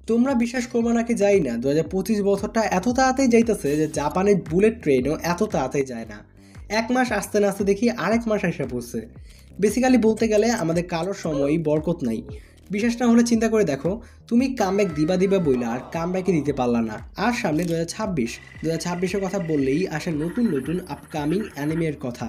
তোমরা বিশ্বাস করবে নাকি যাই না, 2025 বছরটা এত তাড়াতাড়ি যাইতেছে যে জাপানের বুলেট ট্রেনও এত তাড়াতাড়ি যায় না। এক মাস আসতে না আসতে দেখি আরেক মাস এসে পড়ছে। বেসিক্যালি বলতে গেলে আমাদের কারোর সময়ই বরকত নাই। বিশ্বাস না হলে চিন্তা করে দেখো, তুমি কামব্যাক দিবা দিবা বইলা আর কামব্যাকই দিতে পারলা না। আর সামনে 2026 কথা বললেই আসে নতুন নতুন আপকামিং অ্যানিমের কথা।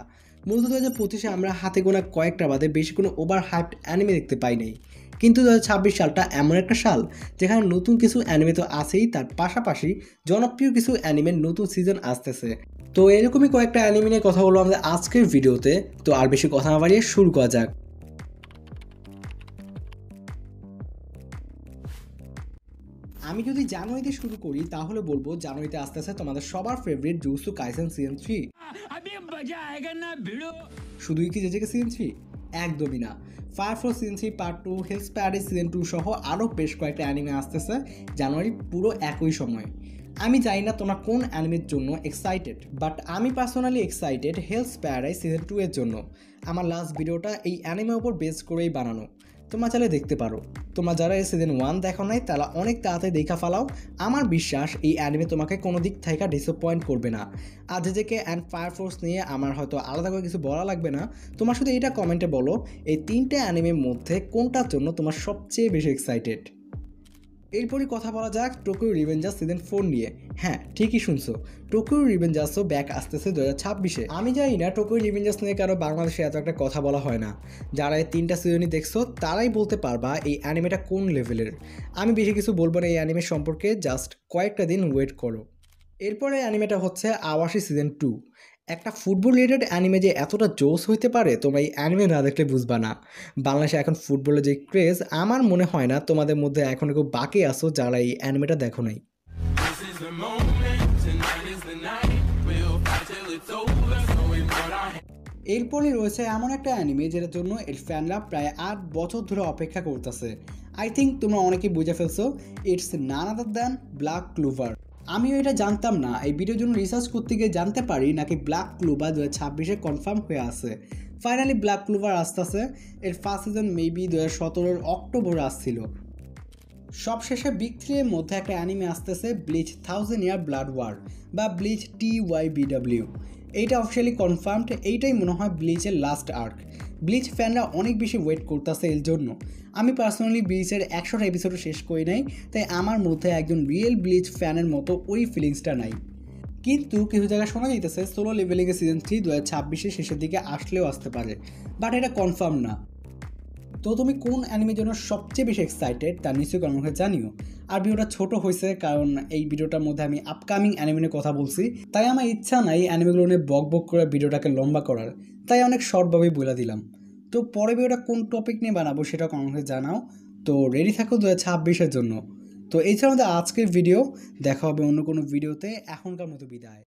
মূলত 2025 আমরা হাতে গোনা কয়েকটা বাদে বেশি কোনো ওভার হাইপড অ্যানিমে দেখতে পাই নাই। কিন্তু 2026 সালটা এমন একটা সাল যেখানে নতুন কিছু অ্যানিমে তো আছেই, তার পাশাপাশি জনপ্রিয় কিছু অ্যানিমের নতুন সিজন আসতেছে। তো এরকমই কয়েকটা অ্যানিমে নিয়ে কথা বলবো আমাদের আজকের ভিডিওতে। তো আর বেশি কথা না বাড়িয়ে শুরু করা যাক। আমি যদি জানুয়ারিতে শুরু করি তাহলে বলবো জানুয়ারিতে আসতেছে তোমাদের সবার ফেভারিট জুজুৎসু কাইসেন সিজন 3। শুধুই কি জেজেকে সিজন 3? একদমই না। Fire force season 3 part 2, hills paradise season 2 সহ আরও বেশ কয়েকটা অ্যানিমে আসতেছে জানুয়ারি পুরো একই সময়। আমি জানি না তোমরা কোন অ্যানিমের জন্য এক্সাইটেড, বাট আমি personally excited Hales paradise season 2 এর জন্য। আমার লাস্ট ভিডিওটা এই অ্যানিমের উপর বেস করেই বানানো, তোমরা চাইলে দেখতে পারো। তোমরা যারা এই সিজন 1 দেখো নাই তারা অনেক তাড়াতাড়ি দেখা ফেলাও। আমার বিশ্বাস এই অ্যানিমে তোমাকে কোনো দিক থেকে ডিসঅ্যাপয়েন্ট করবে না। আর জেজেকে অ্যান্ড ফায়ার ফোর্স নিয়ে আমার হয়তো আলাদা করে কিছু বলা লাগবে না। তোমার শুধু এটা কমেন্টে বলো এই তিনটে অ্যানিমের মধ্যে কোনটার জন্য তোমার সবচেয়ে বেশি এক্সাইটেড। এরপরই কথা বলা যাক টোকিও রিভেঞ্জার্স সিজন 4 নিয়ে। হ্যাঁ, ঠিকই শুনছো, টোকিও রিভেঞ্জার্সও ব্যাক আসতেছে 2026-এ। আমি জানি না টোকিও রিভেঞ্জার্স নিয়ে কারো বাংলাদেশে এত একটা কথা বলা হয় না। যারা এই তিনটা সিজনই দেখছো তারাই বলতে পারবা এই অ্যানিমেটা কোন লেভেলের। আমি বেশি কিছু বলবো না এই অ্যানিমে সম্পর্কে, জাস্ট কয়েকটা দিন ওয়েট করো। এরপরে অ্যানিমেটা হচ্ছে আওয়াশি সিজন 2। একটা ফুটবল রিলেটেড অ্যানিমে যে এতটা জোস হইতে পারে তোমরা এই অ্যানিমে না দেখলে বুঝবা না। বাংলাদেশে এখন ফুটবলের যে ক্রেজ, আমার মনে হয় না তোমাদের মধ্যে এখন কেউ বাকি আসো যারা এই অ্যানিমেটা দেখো নাই। এরপরে রয়েছে এমন একটা অ্যানিমে যেটার জন্য এর ফ্যানরা প্রায় 8 বছর ধরে অপেক্ষা করতেছে। আই থিঙ্ক তোমরা অনেকেই বুঝে ফেলছো, it's none other than black clover. আমিও এটা জানতাম না, এই ভিডিওর জন্য রিসার্চ করতে গিয়ে জানতে পারি নাকি ব্ল্যাক ক্লোভার 2026-এ কনফার্ম হয়ে আছে। ফাইনালি ব্ল্যাক ক্লোভার আসতেছে। এর ফার্স্ট সিজন মেবি 2017-এর অক্টোবরে আসছিল। সবশেষে বিগ 3 এর মধ্যে একটা অ্যানিমে আসতেছে, ব্লিচ 1000 ইয়ার ব্লাড ওয়ার বা ব্লিচ TYBW। এইটা অফিসিয়ালি কনফার্মড। এইটাই মনে হয় ব্লিচের লাস্ট আর্ক। ব্লিচ ফ্যানরা অনেক বেশি ওয়েট করতেছে এর জন্য। আমি পার্সোনালি ব্লিচের 100টা এপিসোডও শেষ করি নাই, তাই আমার মধ্যে একজন রিয়েল ব্লিচ ফ্যানের মতো ওই ফিলিংসটা নাই। কিন্তু কিছু জায়গায় শোনা যাইতেছে সোলো লেভেলিংয়ের সিজন 3 2026-এর শেষের দিকে আসলেও আসতে পারে, বাট এটা কনফার্ম না। তো তুমি কোন অ্যানিমের জন্য সবচেয়ে বেশি এক্সাইটেড তা নিশ্চয়ই কমেন্ট করে জানিও। আর ভিডিওটা ছোট হয়েছে কারণ এই ভিডিওটার মধ্যে আমি আপকামিং অ্যানিমে নিয়ে কথা বলছি, তাই আমার ইচ্ছা নাই অ্যানিমেগুলো নিয়ে বক বক করে ভিডিওটাকে লম্বা করার, তাই অনেক শর্টভাবেই বলে দিলাম। তো পরে ভিডিওটা কোন টপিক নিয়ে বানাবো সেটা কমেন্ট করে জানাও। তো রেডি থাকো 2026-এর জন্য। তো এই ছিল আমাদের আজকের ভিডিও, দেখা হবে অন্য কোনো ভিডিওতে। এখনকার মতো বিদায়।